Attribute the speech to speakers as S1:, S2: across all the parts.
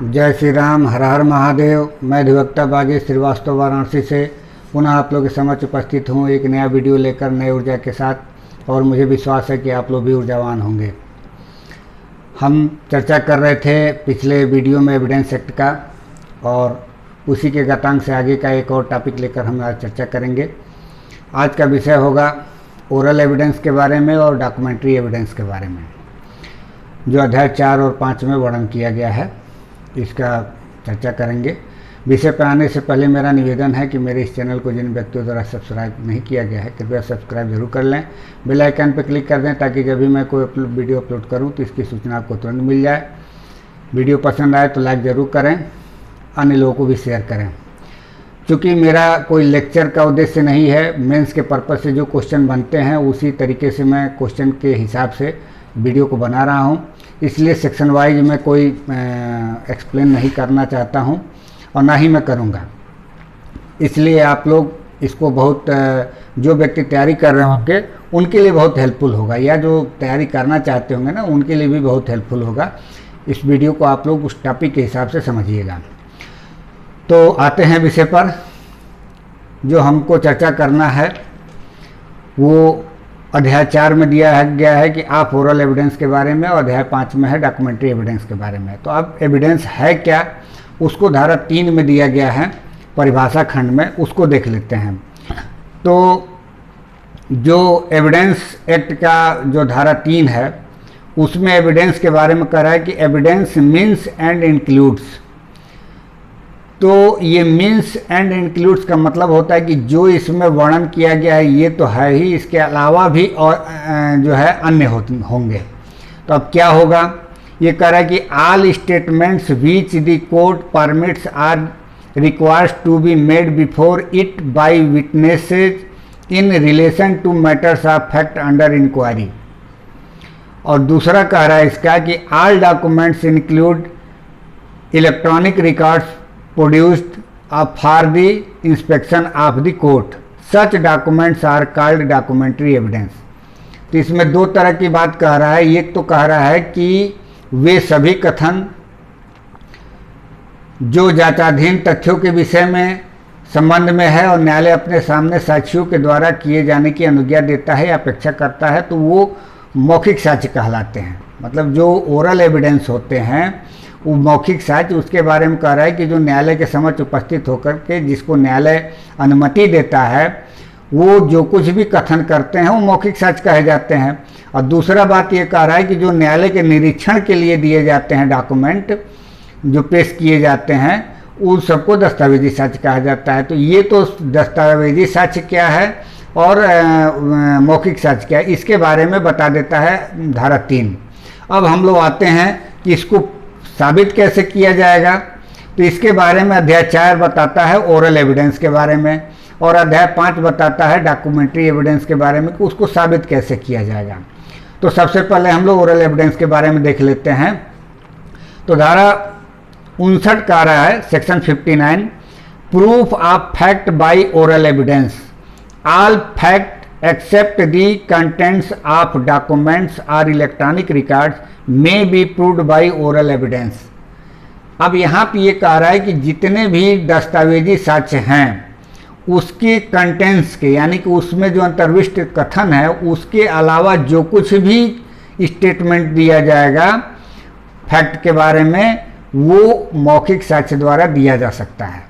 S1: जय श्री राम, हर हर महादेव। मैं अधिवक्ता बागी श्रीवास्तव वाराणसी से पुनः आप लोगों के समक्ष उपस्थित हूँ एक नया वीडियो लेकर नई ऊर्जा के साथ, और मुझे विश्वास है कि आप लोग भी ऊर्जावान होंगे। हम चर्चा कर रहे थे पिछले वीडियो में एविडेंस एक्ट का, और उसी के गतांग से आगे का एक और टॉपिक लेकर हम आज चर्चा करेंगे। आज का विषय होगा ओरल एविडेंस के बारे में और डॉक्यूमेंट्री एविडेंस के बारे में, जो अध्याय 4 और 5 में वर्णन किया गया है। इसका चर्चा करेंगे। विषय पर आने से पहले मेरा निवेदन है कि मेरे इस चैनल को जिन व्यक्तियों द्वारा सब्सक्राइब नहीं किया गया है, कृपया सब्सक्राइब जरूर कर लें। बेल आइकन पर क्लिक कर दें ताकि जब भी मैं कोई वीडियो अपलोड करूं तो इसकी सूचना आपको तुरंत मिल जाए। वीडियो पसंद आए तो लाइक ज़रूर करें, अन्य लोगों को भी शेयर करें। चूँकि मेरा कोई लेक्चर का उद्देश्य नहीं है, मेंस के पर्पज़ से जो क्वेश्चन बनते हैं उसी तरीके से मैं क्वेश्चन के हिसाब से वीडियो को बना रहा हूँ, इसलिए सेक्शन वाइज मैं कोई एक्सप्लेन नहीं करना चाहता हूँ और ना ही मैं करूँगा। इसलिए आप लोग इसको बहुत जो व्यक्ति तैयारी कर रहे होंगे उनके लिए बहुत हेल्पफुल होगा, या जो तैयारी करना चाहते होंगे ना उनके लिए भी बहुत हेल्पफुल होगा। इस वीडियो को आप लोग उस टॉपिक के हिसाब से समझिएगा। तो आते हैं विषय पर। जो हमको चर्चा करना है वो अध्याय 4 में दिया गया है कि आप ओरल एविडेंस के बारे में, और अध्याय 5 में है डॉक्यूमेंट्री एविडेंस के बारे में। तो अब एविडेंस है क्या, उसको धारा 3 में दिया गया है परिभाषा खंड में, उसको देख लेते हैं। तो जो एविडेंस एक्ट का जो धारा 3 है उसमें एविडेंस के बारे में कह रहा है कि एविडेंस मीन्स एंड इंक्लूड्स। तो ये मीन्स एंड इंक्लूड्स का मतलब होता है कि जो इसमें वर्णन किया गया है ये तो है ही, इसके अलावा भी और जो है अन्य होंगे। तो अब क्या होगा, ये कह रहा है कि all statements which the court permits or requires to be made before it by witnesses in relation to matters of fact under inquiry. और दूसरा कह रहा है इसका कि all documents include electronic records produced for the inspection of the court. Such documents are called documentary evidence. तो इसमें दो तरह की बात कह रहा है। एक तो कह रहा है कि वे सभी कथन जो जांचाधीन तथ्यों के विषय में संबंध में है और न्यायालय अपने सामने साक्षियों के द्वारा किए जाने की अनुज्ञा देता है या अपेक्षा करता है, तो वो मौखिक साक्ष्य कहलाते हैं। मतलब जो ओरल एविडेंस होते हैं वो मौखिक साक्ष्य, उसके बारे में कह रहा है कि जो न्यायालय के समक्ष उपस्थित होकर के जिसको न्यायालय अनुमति देता है वो जो कुछ भी कथन करते हैं वो मौखिक साक्ष्य कहे जाते हैं। और दूसरा बात ये कह रहा है कि जो न्यायालय के निरीक्षण के लिए दिए जाते हैं डॉक्यूमेंट जो पेश किए जाते हैं उन सबको दस्तावेजी साक्ष्य कहा जाता है। तो ये तो दस्तावेजी साक्ष्य क्या है और मौखिक साक्ष्य क्या है, इसके बारे में बता देता है धारा 3। अब हम लोग आते हैं कि इसको साबित कैसे किया जाएगा। तो इसके बारे में अध्याय 4 बताता है ओरल एविडेंस के बारे में, और अध्याय 5 बताता है डॉक्यूमेंट्री एविडेंस के बारे में कि उसको साबित कैसे किया जाएगा। तो सबसे पहले हम लोग ओरल एविडेंस के बारे में देख लेते हैं। तो धारा 59 कह रहा है section 59, proof of fact bye oral evidence. All fact except the contents of documents or electronic records may be proved by oral evidence। अब यहाँ पे ये कह रहा है कि जितने भी दस्तावेजी साक्ष्य हैं उसके कंटेंट्स के, यानी कि उसमें जो अंतर्विष्ट कथन है उसके अलावा जो कुछ भी स्टेटमेंट दिया जाएगा फैक्ट के बारे में वो मौखिक साक्ष्य द्वारा दिया जा सकता है।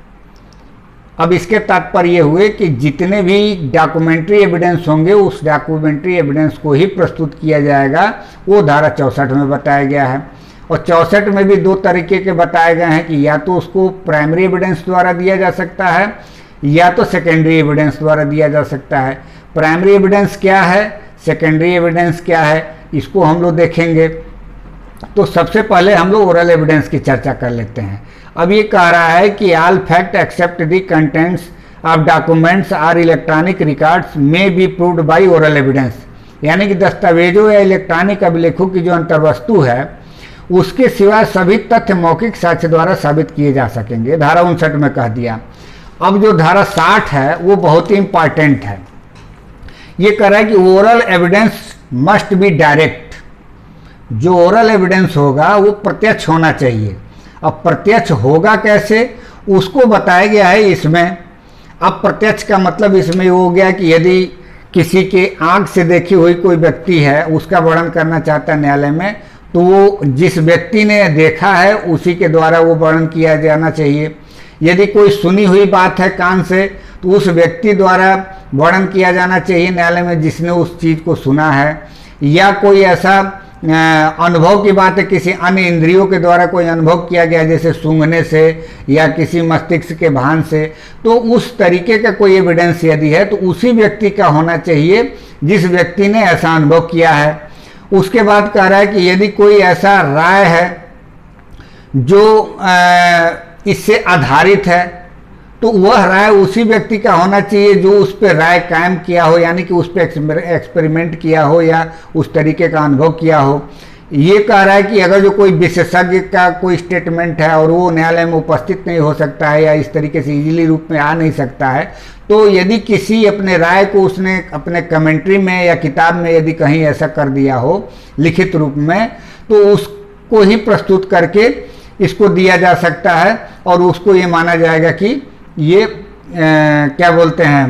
S1: अब इसके तात्पर्य ये हुए कि जितने भी डॉक्यूमेंट्री एविडेंस होंगे उस डॉक्यूमेंट्री एविडेंस को ही प्रस्तुत किया जाएगा, वो धारा 64 में बताया गया है। और 64 में भी दो तरीके के बताए गए हैं कि या तो उसको प्राइमरी एविडेंस द्वारा दिया जा सकता है या तो सेकेंडरी एविडेंस द्वारा दिया जा सकता है। प्राइमरी एविडेंस क्या है, सेकेंडरी एविडेंस क्या है, इसको हम लोग देखेंगे। तो सबसे पहले हम लोग ओरल एविडेंस की चर्चा कर लेते हैं। अब ये कह रहा है कि all fact except the contents of documents or electronic records may be proved by oral evidence, यानी कि दस्तावेजों या इलेक्ट्रॉनिक अभिलेखों की जो अंतर्वस्तु है उसके सिवाय सभी तथ्य मौखिक साक्ष्य द्वारा साबित किए जा सकेंगे, धारा 59 में कह दिया। अब जो धारा 60 है वो बहुत ही इंपॉर्टेंट है। ये कह रहा है कि oral evidence must be direct. जो ओरल एविडेंस होगा वो प्रत्यक्ष होना चाहिए। अब प्रत्यक्ष होगा कैसे उसको बताया गया है इसमें। अब प्रत्यक्ष का मतलब इसमें हो गया कि यदि किसी के आंख से देखी हुई कोई व्यक्ति है, उसका वर्णन करना चाहता है न्यायालय में, तो वो जिस व्यक्ति ने देखा है उसी के द्वारा वो वर्णन किया जाना चाहिए। यदि कोई सुनी हुई बात है कान से, तो उस व्यक्ति द्वारा वर्णन किया जाना चाहिए न्यायालय में जिसने उस चीज़ को सुना है। या कोई ऐसा अनुभव की बात है, किसी अन्य इंद्रियों के द्वारा कोई अनुभव किया गया, जैसे सूंघने से या किसी मस्तिष्क के भान से, तो उस तरीके का कोई एविडेंस यदि है तो उसी व्यक्ति का होना चाहिए जिस व्यक्ति ने ऐसा अनुभव किया है। उसके बाद कह रहा है कि यदि कोई ऐसा राय है जो इससे आधारित है, तो वह राय उसी व्यक्ति का होना चाहिए जो उस पर राय कायम किया हो, यानी कि उस पर एक्सपेरिमेंट किया हो या उस तरीके का अनुभव किया हो। ये कह रहा है कि अगर जो कोई विशेषज्ञ का कोई स्टेटमेंट है और वो न्यायालय में उपस्थित नहीं हो सकता है या इस तरीके से इजीली रूप में आ नहीं सकता है, तो यदि किसी अपने राय को उसने अपने कमेंट्री में या किताब में यदि कहीं ऐसा कर दिया हो लिखित रूप में, तो उसको ही प्रस्तुत करके इसको दिया जा सकता है और उसको ये माना जाएगा कि ये क्या बोलते हैं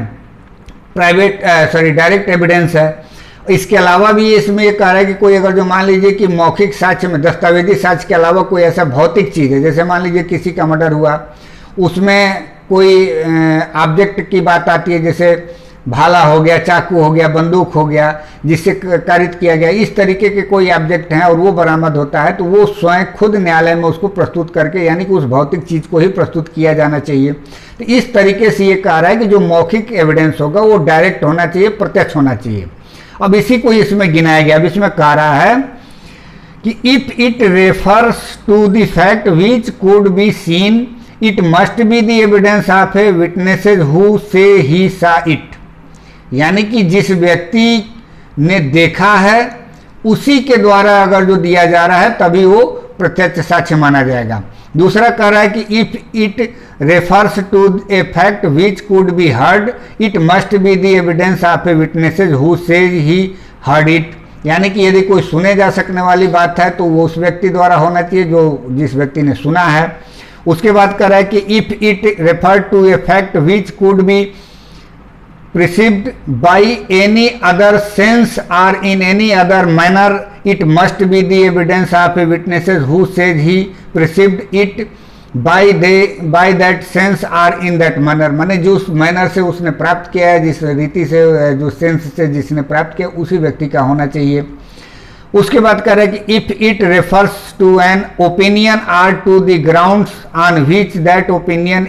S1: डायरेक्ट एविडेंस है। इसके अलावा भी इसमें ये कह रहा है कि कोई अगर जो मान लीजिए कि मौखिक साक्ष्य में, दस्तावेजी साक्ष्य के अलावा कोई ऐसा भौतिक चीज़ है, जैसे मान लीजिए किसी का मर्डर हुआ, उसमें कोई ऑब्जेक्ट की बात आती है, जैसे भाला हो गया, चाकू हो गया, बंदूक हो गया, जिससे कारित किया गया, इस तरीके के कोई ऑब्जेक्ट हैं और वो बरामद होता है, तो वो स्वयं खुद न्यायालय में उसको प्रस्तुत करके, यानी कि उस भौतिक चीज़ को ही प्रस्तुत किया जाना चाहिए। तो इस तरीके से ये कह रहा है कि जो मौखिक एविडेंस होगा वो डायरेक्ट होना चाहिए, प्रत्यक्ष होना चाहिए। अब इसी को इसमें गिनाया गया। अब इसमें कह रहा है कि if it refers to the fact which could be seen it must be the evidence of a witnesses who say he सा इट, यानी कि जिस व्यक्ति ने देखा है उसी के द्वारा अगर जो दिया जा रहा है तभी वो प्रत्यक्ष साक्ष्य माना जाएगा। दूसरा कह रहा है कि if it refers to a fact which could be heard it must be the evidence of a witnesses who says he heard it, यानी कि यदि कोई सुने जा सकने वाली बात है तो वो उस व्यक्ति द्वारा होना चाहिए जो जिस व्यक्ति ने सुना है। उसके बाद कह रहा है कि if it refer to a fact which could be perceived by any other sense or in any other manner it must be the evidence of a witnesses who says he perceived it by that sense or in that manner, माने जो उस manner से उसने प्राप्त किया है, जिस रीति से, जो सेंस से जिसने प्राप्त किया, उसी व्यक्ति का होना चाहिए। उसके बाद कह रहा है कि if it refers to an opinion or to the grounds on which that opinion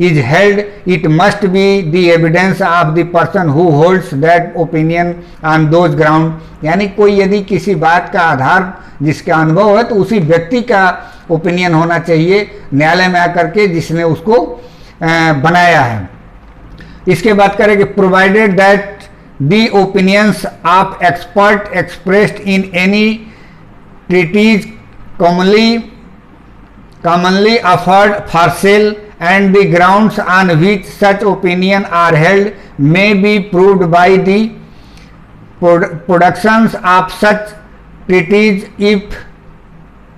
S1: is held it must be the evidence of the person who holds that opinion on those ground, यानी कोई यदि किसी बात का आधार जिसका अनुभव है तो उसी व्यक्ति का ओपिनियन होना चाहिए न्यायालय में आकर के जिसने उसको बनाया है। इसके बाद करें कि provided that the opinions of expert expressed in any treatise commonly offered for sale and the grounds on which such opinion are held may be proved by the productions of such treatise if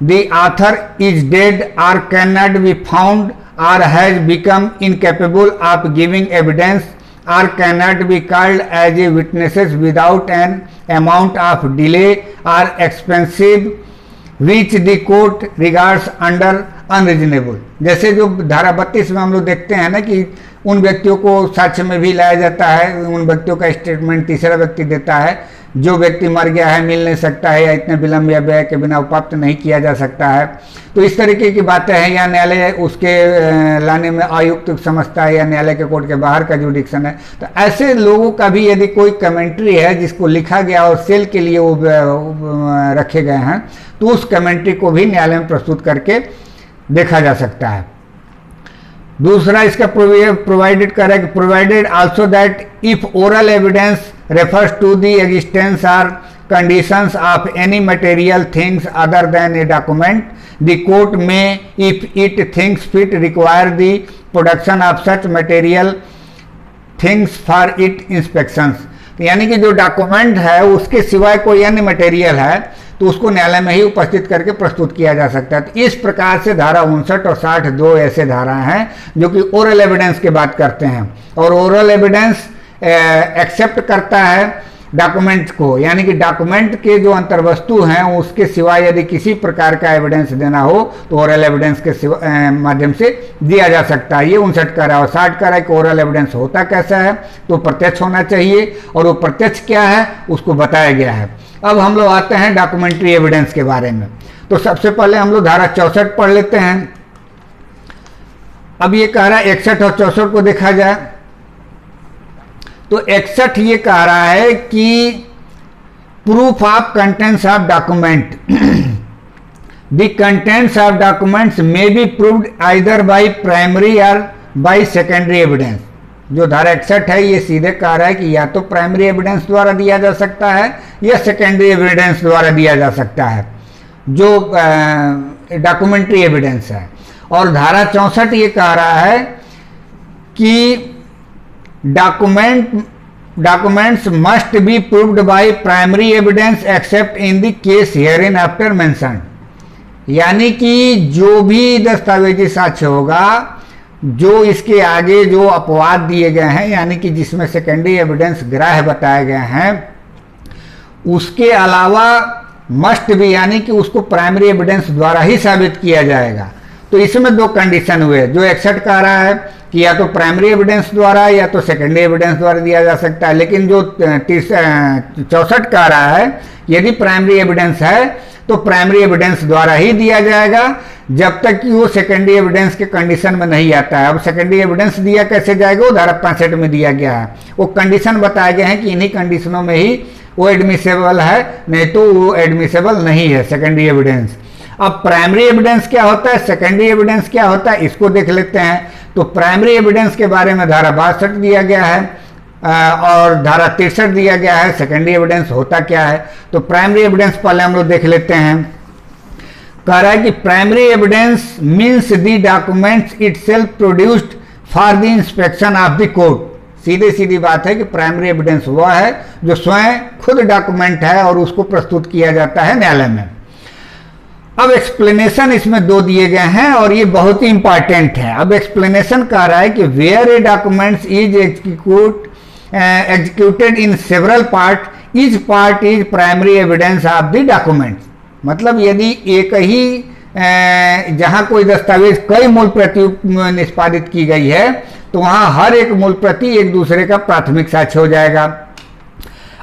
S1: the author is dead or cannot be found or has become incapable of giving evidence or cannot be called as a witnesses without an amount of delay or expensive which the court regards under unreasonable। जैसे जो धारा 32 में हम लोग देखते हैं ना कि उन व्यक्तियों को साक्ष्य में भी लाया जाता है, उन व्यक्तियों का स्टेटमेंट तीसरा व्यक्ति देता है, जो व्यक्ति मर गया है, मिल नहीं सकता है या इतने विलंब या व्यय के बिना उपाप्त नहीं किया जा सकता है। तो इस तरीके की बातें हैं या न्यायालय उसके लाने में अयुक्त समझता है या न्यायालय के कोर्ट के बाहर का जुडिक्शन है, तो ऐसे लोगों का भी यदि कोई कमेंट्री है जिसको लिखा गया और सेल के लिए वो रखे गए हैं, तो उस कमेंट्री को भी न्यायालय में प्रस्तुत करके देखा जा सकता है। दूसरा इसका प्रोवाइडेड कर रहा है कि provided also that if oral evidence refers to the existence or conditions of any material things other than a document, the court may, if it thinks fit, require the production of such material things for its inspections। यानी कि जो document है उसके सिवाय कोई अन्य material है तो उसको न्यायालय में ही उपस्थित करके प्रस्तुत किया जा सकता है। तो इस प्रकार से धारा 59 और 60 दो ऐसे धाराएं हैं जो कि ओरल एविडेंस की बात करते हैं, और ओरल एविडेंस एक्सेप्ट करता है डॉक्यूमेंट को, यानी कि डॉक्यूमेंट के जो अंतर्वस्तु हैं उसके सिवाय यदि किसी प्रकार का एविडेंस देना हो तो ओरल एविडेंस के माध्यम से दिया जा सकता है। ये 59 का है। और 60 का है कि ओरल एविडेंस होता कैसा है, तो प्रत्यक्ष होना चाहिए, और वो प्रत्यक्ष क्या है उसको बताया गया है। अब हम लोग आते हैं डॉक्यूमेंट्री एविडेंस के बारे में। तो सबसे पहले हम लोग धारा 64 पढ़ लेते हैं। अब ये कह रहा है 61 और 64 को देखा जाए तो 61 ये कह रहा है कि proof of contents of document, the contents of documents may be proved either by primary और बाय सेकेंडरी एविडेंस। जो धारा 61 है ये सीधे कह रहा है कि या तो प्राइमरी एविडेंस द्वारा दिया जा सकता है या सेकेंडरी एविडेंस द्वारा दिया जा सकता है, जो डॉक्यूमेंट्री एविडेंस है। और धारा 64 ये कह रहा है कि documents must be proved by primary evidence except in the case herein after mentioned, यानी कि जो भी दस्तावेजी साक्ष्य होगा जो इसके आगे जो अपवाद दिए गए हैं, यानी कि जिसमें सेकेंडरी एविडेंस ग्राह्य बताए गए हैं, उसके अलावा मस्ट भी, यानी कि उसको प्राइमरी एविडेंस द्वारा ही साबित किया जाएगा। तो इसमें दो कंडीशन हुए। जो 61 कह रहा है कि या तो प्राइमरी एविडेंस द्वारा या तो सेकेंडरी एविडेंस द्वारा दिया जा सकता है, लेकिन जो 64 कह रहा है यदि प्राइमरी एविडेंस है तो प्राइमरी एविडेंस द्वारा ही दिया जाएगा जब तक कि वो सेकेंडरी एविडेंस के कंडीशन में नहीं आता है। अब सेकेंडरी एविडेंस दिया कैसे जाएगा, वो धारा 65 में दिया गया है। वो कंडीशन बताए गए हैं कि इन्हीं कंडीशनों में ही वो एडमिसेबल है, नहीं तो वो एडमिसेबल नहीं है सेकेंडरी एविडेंस। अब प्राइमरी एविडेंस क्या होता है, सेकेंडरी एविडेंस क्या होता है, इसको देख लेते हैं। तो प्राइमरी एविडेंस के बारे में धारा 62 दिया गया है और धारा 63 दिया गया है। सेकेंडरी एविडेंस होता क्या है, तो प्राइमरी एविडेंस पहले हम लोग देख लेते हैं। कह रहा है कि primary evidence means the documents itself produced for the inspection of the court. सीधी सीधी बात है कि प्राइमरी एविडेंस वह है जो स्वयं खुद डॉक्यूमेंट है और उसको प्रस्तुत किया जाता है न्यायालय में। अब एक्सप्लेनेशन इसमें दो दिए गए हैं और ये बहुत ही इंपॉर्टेंट है। अब एक्सप्लेनेशन कह रहा है कि where a documents is executed in several part, each part is primary evidence of the documents. मतलब यदि एक ही जहां कोई दस्तावेज कई मूल प्रति निष्पादित की गई है तो वहां हर एक मूल प्रति एक दूसरे का प्राथमिक साक्ष्य हो जाएगा।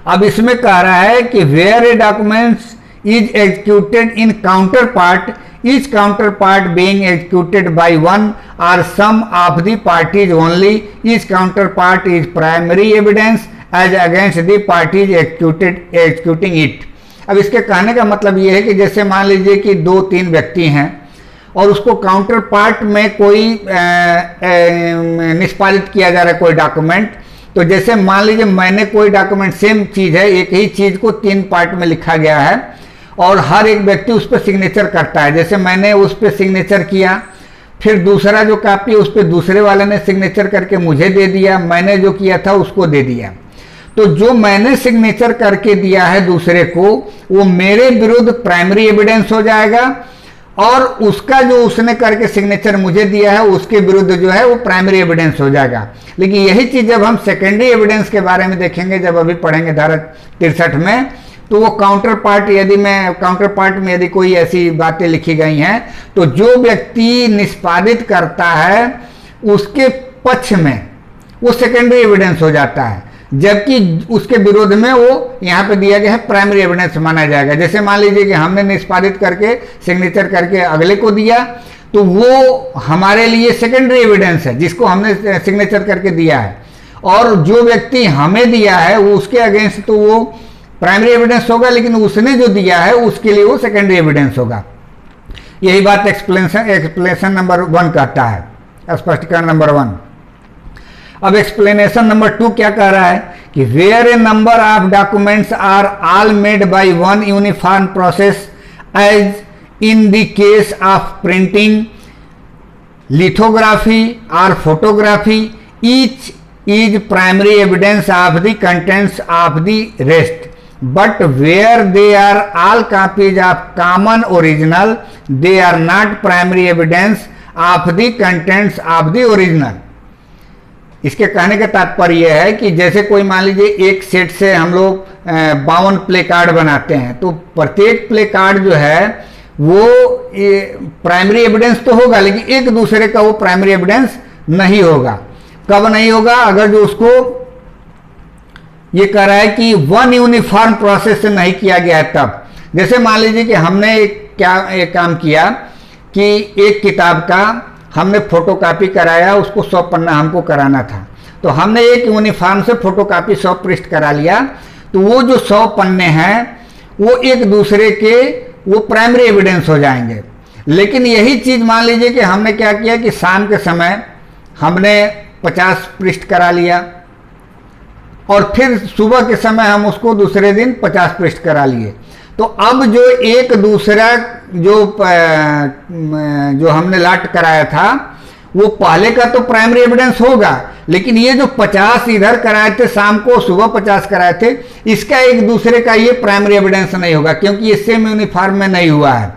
S1: अब इसमें कह रहा है कि where a documents is executed in counterpart, each counterpart being executed by one or some of the parties only, each counterpart is primary evidence as against the parties executing it। अब इसके कहने का मतलब ये है कि जैसे मान लीजिए कि 2-3 व्यक्ति हैं और उसको काउंटर पार्ट में कोई निष्पादित किया जा रहा है कोई डॉक्यूमेंट। तो जैसे मान लीजिए मैंने कोई डॉक्यूमेंट, सेम चीज़ है, एक ही चीज़ को 3 पार्ट में लिखा गया है और हर एक व्यक्ति उस पर सिग्नेचर करता है। जैसे मैंने उस पर सिग्नेचर किया, फिर दूसरा जो कॉपी उस पर दूसरे वाले ने सिग्नेचर करके मुझे दे दिया, मैंने जो किया था उसको दे दिया। तो जो मैंने सिग्नेचर करके दिया है दूसरे को, वो मेरे विरुद्ध प्राइमरी एविडेंस हो जाएगा और उसका जो उसने करके सिग्नेचर मुझे दिया है उसके विरुद्ध जो है वो प्राइमरी एविडेंस हो जाएगा। लेकिन यही चीज़ जब हम सेकेंडरी एविडेंस के बारे में देखेंगे, जब अभी पढ़ेंगे धारा 63 में, तो वो काउंटर पार्ट, यदि मैं काउंटर पार्ट में यदि कोई ऐसी बातें लिखी गई हैं तो जो व्यक्ति निष्पादित करता है उसके पक्ष में वो सेकेंडरी एविडेंस हो जाता है, जबकि उसके विरोध में वो यहाँ पे दिया गया है प्राइमरी एविडेंस माना जाएगा। जैसे मान लीजिए कि हमने निष्पादित करके सिग्नेचर करके अगले को दिया तो वो हमारे लिए सेकेंडरी एविडेंस है जिसको हमने सिग्नेचर करके दिया है, और जो व्यक्ति हमें दिया है वो उसके अगेंस्ट तो वो प्राइमरी एविडेंस होगा, लेकिन उसने जो दिया है उसके लिए वो सेकेंडरी एविडेंस होगा। यही बात एक्सप्लेनेशन नंबर 1 कहता है, स्पष्टीकरण नंबर 1। अब एक्सप्लेनेशन नंबर 2 क्या कह रहा है कि where a number of documents are all made by one uniform process as in the case of printing, lithography और photography, each is primary evidence of the contents of the rest. but where they are all copies of common original, they are not primary evidence of the contents of the original. इसके कहने का तात्पर्य यह है कि जैसे कोई मान लीजिए एक सेट से हम लोग 52 प्ले कार्ड बनाते हैं, तो प्रत्येक प्ले कार्ड जो है वो प्राइमरी एविडेंस तो होगा, लेकिन एक दूसरे का वो प्राइमरी एविडेंस नहीं होगा। कब नहीं होगा? अगर जो उसको ये कह रहा है कि वन यूनिफॉर्म प्रोसेस से नहीं किया गया है तब। जैसे मान लीजिए कि हमने एक काम किया कि एक किताब का हमने फोटोकॉपी कराया, उसको 100 पन्ना हमको कराना था, तो हमने एक यूनिफॉर्म से फोटोकॉपी 100 पृष्ठ करा लिया, तो वो जो 100 पन्ने हैं वो एक दूसरे के वो प्राइमरी एविडेंस हो जाएंगे। लेकिन यही चीज़ मान लीजिए कि हमने क्या किया कि शाम के समय हमने 50 पृष्ठ करा लिया और फिर सुबह के समय हम उसको दूसरे दिन 50 पृष्ठ करा लिए, तो अब जो एक दूसरा जो हमने लाट कराया था वो पहले का तो प्राइमरी एविडेंस होगा, लेकिन ये जो 50 इधर कराए थे शाम को, सुबह 50 कराए थे, इसका एक दूसरे का ये प्राइमरी एविडेंस नहीं होगा, क्योंकि ये सेम यूनिफॉर्म में नहीं हुआ है,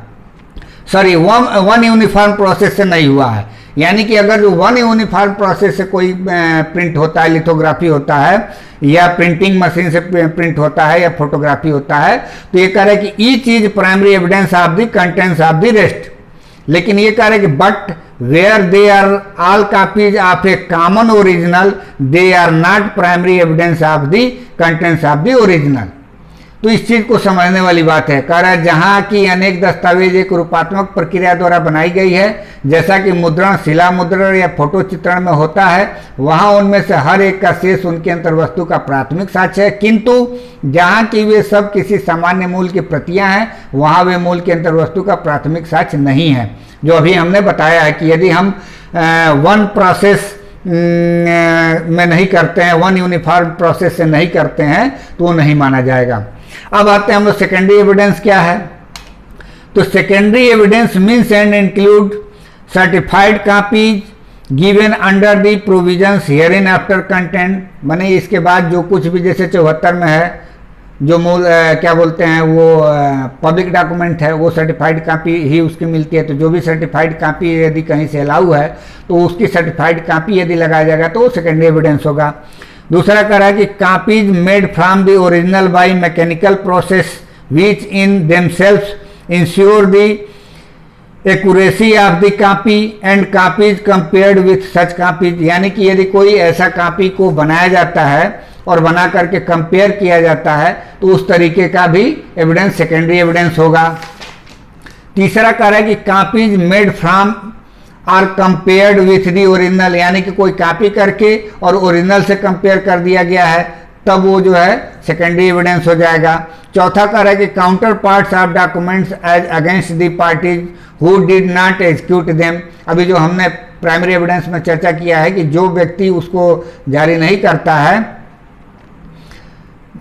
S1: सॉरी वन यूनिफॉर्म प्रोसेस से नहीं हुआ है। यानी कि अगर जो वन यूनिफॉर्म प्रोसेस से कोई प्रिंट होता है, लिथोग्राफी होता है या प्रिंटिंग मशीन से प्रिंट होता है या फोटोग्राफी होता है, तो ये कह रहा है कि each is primary evidence of the contents of the rest. लेकिन ये कह रहा है कि but where they are all copies of a common original, they are not primary evidence of the contents of the original. तो इस चीज को समझने वाली बात है। कह रहा है जहां की अनेक दस्तावेज एक रूपात्मक प्रक्रिया द्वारा बनाई गई है, जैसा कि मुद्रण, शिला मुद्रण या फोटो चित्रण में होता है, वहां उनमें से हर एक का शेष उनके अंतर्वस्तु का प्राथमिक साक्ष्य है, किंतु जहां की वे सब किसी सामान्य मूल की प्रतियां हैं, वहां वे मूल के अंतर्वस्तु का प्राथमिक साक्ष्य नहीं है। जो अभी हमने बताया है कि यदि हम वन प्रोसेस में नहीं करते हैं, वन यूनिफॉर्म प्रोसेस से नहीं करते हैं, तो वो नहीं माना जाएगा। अब आते हैं हम लोग सेकेंडरी एविडेंस क्या है। तो secondary evidence means and include certified copies given under the provisions herein after content, माने इसके बाद जो कुछ भी जैसे 74 में है जो मूल क्या बोलते हैं वो पब्लिक डॉक्यूमेंट है, वो सर्टिफाइड कॉपी ही उसकी मिलती है। तो जो भी सर्टिफाइड कॉपी यदि कहीं से अलाउ है तो उसकी सर्टिफाइड कॉपी यदि लगाया जाएगा तो वो सेकेंडरी एविडेंस होगा। दूसरा कह रहा है कि copies made from the original by mechanical process which in themselves ensure the accuracy of the copy and copies compared with such copies, यानी कि यदि कोई ऐसा कॉपी को बनाया जाता है और बना करके कंपेयर किया जाता है तो उस तरीके का भी एविडेंस सेकेंडरी एविडेंस होगा। तीसरा कह रहा है कि copies made from or compared with the original, यानी कि कोई कॉपी करके और ओरिजिनल से कंपेयर कर दिया गया है, तब वो जो है सेकेंडरी एविडेंस हो जाएगा। चौथा कह रहा है कि counter parts of documents as against the parties who did not execute them. अभी जो हमने प्राइमरी एविडेंस में चर्चा किया है कि जो व्यक्ति उसको जारी नहीं करता है,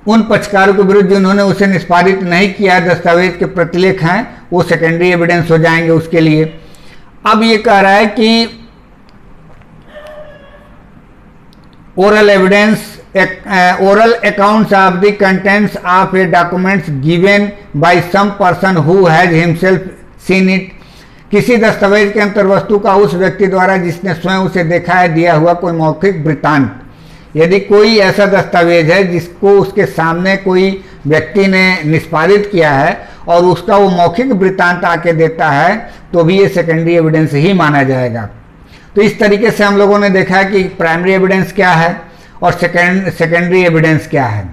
S1: उन पक्षकारों के विरुद्ध जिन्होंने उसे निष्पादित नहीं किया, दस्तावेज के प्रतिलेख हैं, वो सेकेंडरी एविडेंस हो जाएंगे उसके लिए। अब ये कह रहा है कि oral evidence, oral accounts of the contents of a documents given by some person who has himself seen it, किसी दस्तावेज के अंतर्वस्तु का उस व्यक्ति द्वारा जिसने स्वयं उसे देखा है दिया हुआ कोई मौखिक वृत्तांत। यदि कोई ऐसा दस्तावेज है जिसको उसके सामने कोई व्यक्ति ने निष्पादित किया है और उसका वो मौखिक वृत्तांत आके देता है, तो भी ये सेकेंडरी एविडेंस ही माना जाएगा। तो इस तरीके से हम लोगों ने देखा कि प्राइमरी एविडेंस क्या है और सेकेंडरी एविडेंस क्या है।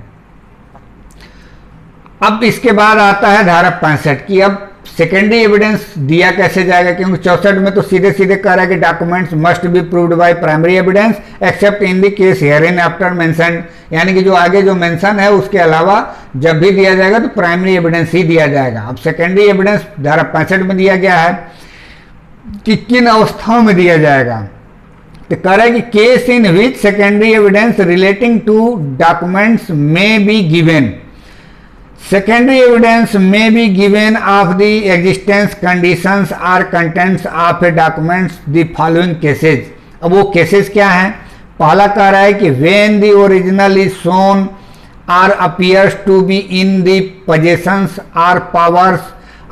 S1: अब इसके बाद आता है धारा 65 की अब सेकेंडरी एविडेंस दिया कैसे जाएगा, क्योंकि 64 में तो सीधे सीधे कह रहा है कि documents must be proved by primary evidence accept in the case herein after mentioned, यानी कि जो आगे जो मेंशन है उसके अलावा जब भी दिया जाएगा तो प्राइमरी एविडेंस ही दिया जाएगा। अब सेकेंडरी एविडेंस धारा 65 में दिया गया है कि किन अवस्थाओं में दिया जाएगा। तो कह रहा है कि case in which secondary evidence relating to documents may be given, secondary evidence may be given of the existence, conditions or contents of a documents the following cases। अब वो cases क्या हैं? पहला कह रहा है कि when the original is shown or appears to be in the possessions or powers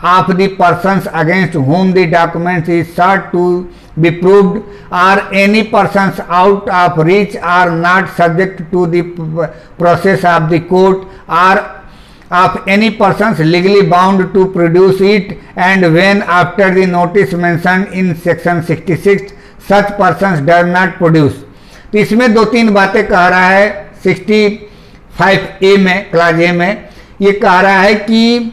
S1: of the persons against whom the document is sought to be proved, or any persons out of reach are not subject to the process of the court, or of any persons legally bound to produce it, and when after the notice mentioned in section 66 such persons does not produce। तो इसमें दो तीन बातें कह रहा है 65A में, class ए में ये कह रहा है कि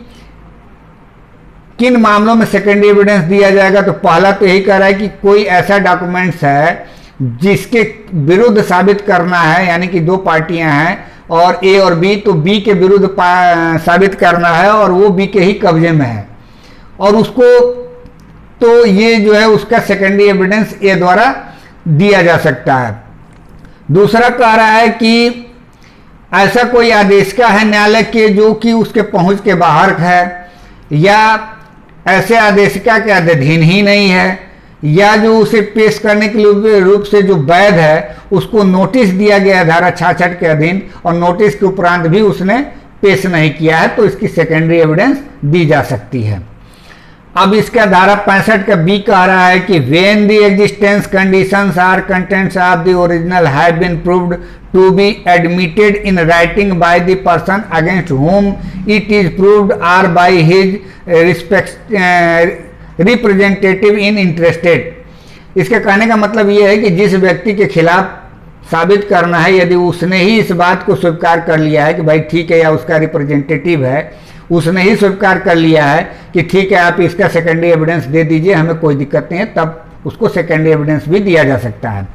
S1: किन मामलों में सेकेंडरी एविडेंस दिया जाएगा। तो पहला तो यही कह रहा है कि कोई ऐसा डॉक्यूमेंट्स है जिसके विरुद्ध साबित करना है, यानी कि दो पार्टियां हैं और ए और बी, तो बी के विरुद्ध साबित करना है और वो बी के ही कब्जे में है और उसको, तो ये जो है उसका सेकेंडरी एविडेंस ए द्वारा दिया जा सकता है। दूसरा कह रहा है कि ऐसा कोई आदेश का है न्यायालय के जो कि उसके पहुंच के बाहर है, या ऐसे आदेशिका के अधीन ही नहीं है, या जो उसे पेश करने के रूप से जो वैध है उसको नोटिस दिया गया है धारा 66 के अधीन और नोटिस के उपरांत भी उसने पेश नहीं किया है, तो इसकी सेकेंडरी एविडेंस दी जा सकती है। अब इसका धारा 65 का बी कह रहा है कि when the existence conditions or contents of the original have been proved to be admitted in writing by the person against whom it is proved or by his representative in interested. इसके कहने का मतलब ये है कि जिस व्यक्ति के खिलाफ साबित करना है, यदि उसने ही इस बात को स्वीकार कर लिया है कि भाई ठीक है, या उसका रिप्रेजेंटेटिव है उसने ही स्वीकार कर लिया है कि ठीक है आप इसका सेकेंडरी एविडेंस दे दीजिए, हमें कोई दिक्कत नहीं है, तब उसको सेकेंडरी एविडेंस भी दिया जा सकता है।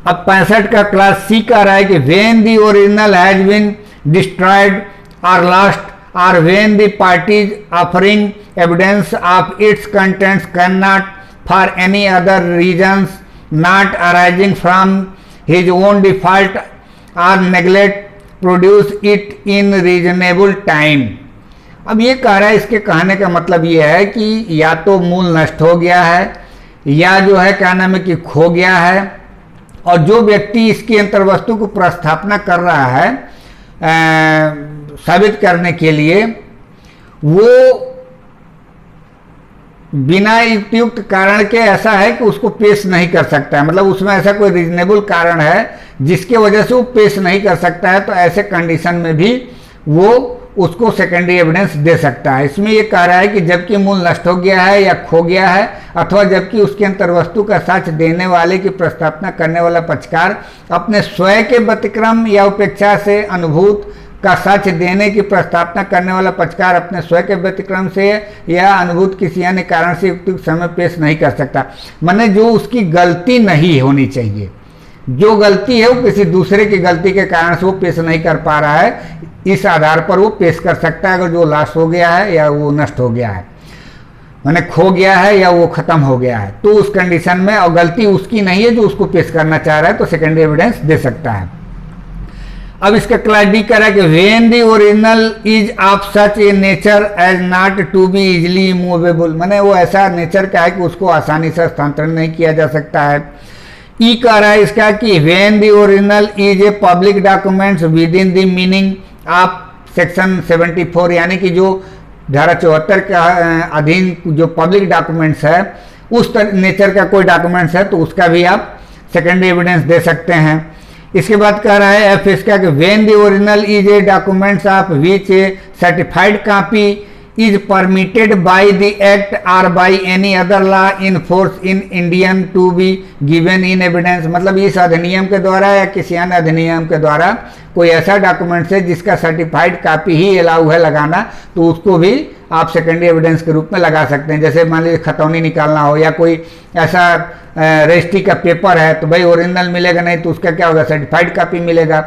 S1: अब 65 का क्लास सी कह रहा है कि when the original has been destroyed or lost, or when the parties offering evidence of its contents cannot for any other reasons not arising from his own default or neglect produce it in reasonable time। अब ये कह रहा है, इसके कहने का मतलब ये है कि या तो मूल नष्ट हो गया है या जो है क्या नाम है कि खो गया है, और जो व्यक्ति इसकी अंतर्वस्तु को प्रस्थापना कर रहा है साबित करने के लिए, वो बिना युक्त कारण के ऐसा है कि उसको पेश नहीं कर सकता है, मतलब उसमें ऐसा कोई रीजनेबल कारण है जिसके वजह से वो पेश नहीं कर सकता है, तो ऐसे कंडीशन में भी वो उसको सेकेंडरी एविडेंस दे सकता है। इसमें ये कह रहा है कि जबकि मूल नष्ट हो गया है या खो गया है, अथवा जबकि उसके अंतर्वस्तु का साक्ष्य देने वाले की प्रस्तावना करने वाला पक्षकार अपने स्वयं के व्यतिक्रम या उपेक्षा से अनुभूत का साक्ष्य देने की प्रस्तावना करने वाला पक्षकार अपने स्वयं के व्यतिक्रम से या अनुभूत किसी अन्य कारण से उपयुक्त समय पेश नहीं कर सकता। माने जो उसकी गलती नहीं होनी चाहिए, जो गलती है वो किसी दूसरे की गलती के कारण से वो पेश नहीं कर पा रहा है, इस आधार पर वो पेश कर सकता है। अगर जो लॉस हो गया है या वो नष्ट हो गया है, माने खो गया है या वो खत्म हो गया है, तो उस कंडीशन में और गलती उसकी नहीं है जो उसको पेश करना चाह रहा है, तो सेकेंडरी एविडेंस दे सकता है। अब इसका क्लास डी कह रहा है कि when the original is of such a nature as not to be easily movable, माने वो ऐसा नेचर का है कि उसको आसानी से हस्तांतरण नहीं किया जा सकता है। ई कह रहा है इसका कि when the original is a public documents with in the meaning of section 74, यानी कि जो धारा 74 का अधीन जो पब्लिक डॉक्यूमेंट्स है उस नेचर का कोई डॉक्यूमेंट्स है तो उसका भी आप सेकेंडरी एविडेंस दे सकते हैं। इसके बाद कह रहा है एफ इसका कि when the original is a documents of which A certified copy is permitted by the act or by any other law in force in Indian to be given in evidence, मतलब इस अधिनियम के द्वारा या किसी अन्य अधिनियम के द्वारा कोई ऐसा डॉक्यूमेंट है जिसका सर्टिफाइड कॉपी ही अलाउ है लगाना, तो उसको भी आप सेकेंडरी एविडेंस के रूप में लगा सकते हैं। जैसे मान लीजिए खतौनी निकालना हो या कोई ऐसा रजिस्ट्री का पेपर है, तो भाई ओरिजिनल मिलेगा नहीं तो उसका क्या होगा, सर्टिफाइड कॉपी मिलेगा।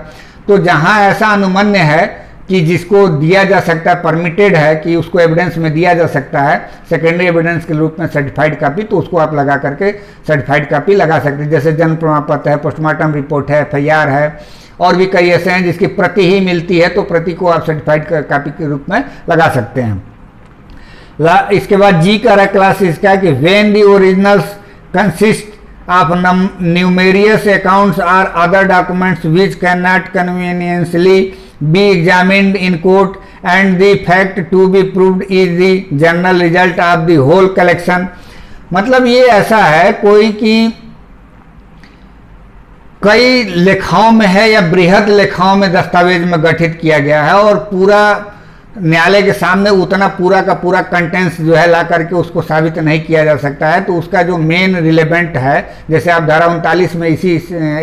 S1: तो जहाँ ऐसा अनुमन्य है कि जिसको दिया जा सकता है, परमिटेड है कि उसको एविडेंस में दिया जा सकता है सेकेंडरी एविडेंस के रूप में सर्टिफाइड कॉपी, तो उसको आप लगा करके सर्टिफाइड कॉपी लगा सकते हैं। जैसे जन्म प्रमाण पत्र है, पोस्टमार्टम रिपोर्ट है, FIR है, और भी कई ऐसे हैं जिसकी प्रति ही मिलती है, तो प्रति को आप सर्टिफाइड कॉपी के रूप में लगा सकते हैं। इसके बाद जी का क्लास इसका कि when the originals consist of numerous accounts or other documents which cannot conveniently be examined in court and the fact to be proved is the general result of the whole collection। मतलब ये ऐसा है कोई कि कई लेखाओं में है या बृहद लेखाओं में दस्तावेज में गठित किया गया है और पूरा न्यायालय के सामने उतना पूरा का पूरा कंटेंट्स जो है ला करके उसको साबित नहीं किया जा सकता है, तो उसका जो मेन रिलेवेंट है, जैसे आप धारा 39 में, इसी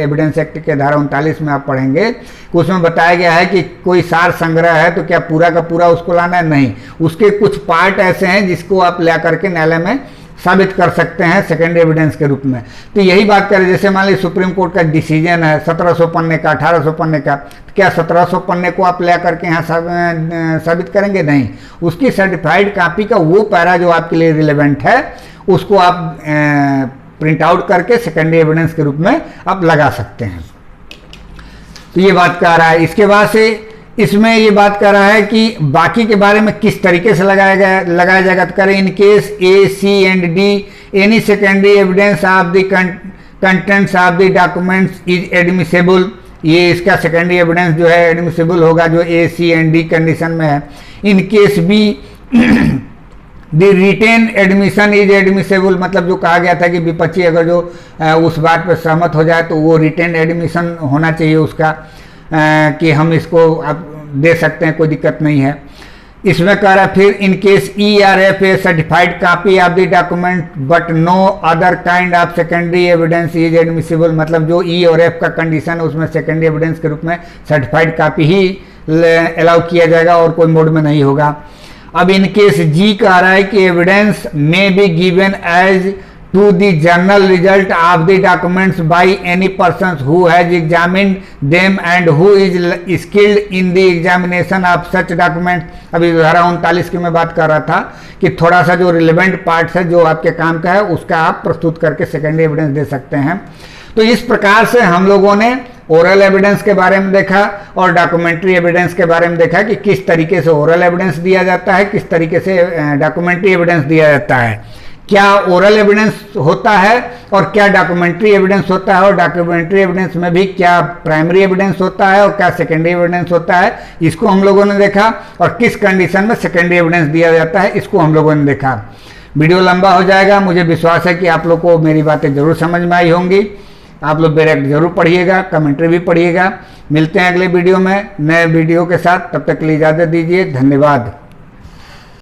S1: एविडेंस एक्ट के धारा 39 में आप पढ़ेंगे, उसमें बताया गया है कि कोई सार संग्रह है तो क्या पूरा का पूरा उसको लाना है? नहीं, उसके कुछ पार्ट ऐसे हैं जिसको आप ला करके न्यायालय में साबित कर सकते हैं सेकेंडरी एविडेंस के रूप में। तो यही बात करें, जैसे मान लीजिए सुप्रीम कोर्ट का डिसीजन है 1700 पन्ने का, 1800 पन्ने का, तो क्या 1700 पन्ने को आप ले करके यहाँ साबित करेंगे? नहीं, उसकी सर्टिफाइड कॉपी का वो पैरा जो आपके लिए रिलेवेंट है उसको आप प्रिंट आउट करके सेकेंडरी एविडेंस के रूप में आप लगा सकते हैं। तो ये बात कह रहा है। इसके बाद से इसमें ये बात कर रहा है कि बाकी के बारे में किस तरीके से लगाया जाएगा। तो करें in case A, C and D any secondary evidence of the contents of the documents is admissible. ये इसका सेकेंडरी एविडेंस जो है एडमिसेबल होगा जो A, C and D condition में है। In case B the written admission is admissible, मतलब जो कहा गया था कि विपक्षी अगर जो उस बात पर सहमत हो जाए तो वो रिटेन एडमिशन होना चाहिए उसका, कि हम इसको आप दे सकते हैं, कोई दिक्कत नहीं है। इसमें कह रहा है फिर in case E or F a certified copy of the document but no other kind of secondary evidence is admissible, मतलब जो ई और एफ का कंडीशन है उसमें सेकेंडरी एविडेंस के रूप में सर्टिफाइड कॉपी ही अलाउ किया जाएगा और कोई मोड में नहीं होगा। अब इन केस जी कह रहा है कि evidence may be given as to the journal result of the documents by any person who has examined them and who is skilled in the examination of such documents। अभी धारा 39 की मैं बात कर रहा था कि थोड़ा सा जो रिलेवेंट पार्ट्स है जो आपके काम का है उसका आप प्रस्तुत करके सेकेंडरी एविडेंस दे सकते हैं। तो इस प्रकार से हम लोगों ने ओरल एविडेंस के बारे में देखा और डॉक्यूमेंट्री एविडेंस के बारे में देखा कि किस तरीके से ओरल एविडेंस दिया जाता है, किस तरीके से डॉक्यूमेंट्री एविडेंस दिया जाता है, क्या ओरल एविडेंस होता है और क्या डॉक्यूमेंट्री एविडेंस होता है, और डॉक्यूमेंट्री एविडेंस में भी क्या प्राइमरी एविडेंस होता है और क्या सेकेंडरी एविडेंस होता है, इसको हम लोगों ने देखा। और किस कंडीशन में सेकेंडरी एविडेंस दिया जाता है इसको हम लोगों ने देखा। वीडियो लंबा हो जाएगा, मुझे विश्वास है कि आप लोग को मेरी बातें जरूर समझ में आई होंगी। आप लोग डायरेक्ट जरूर पढ़िएगा, कमेंट्री भी पढ़िएगा। मिलते हैं अगले वीडियो में नए वीडियो के साथ, तब तक के लिए इजाज़त दीजिए। धन्यवाद।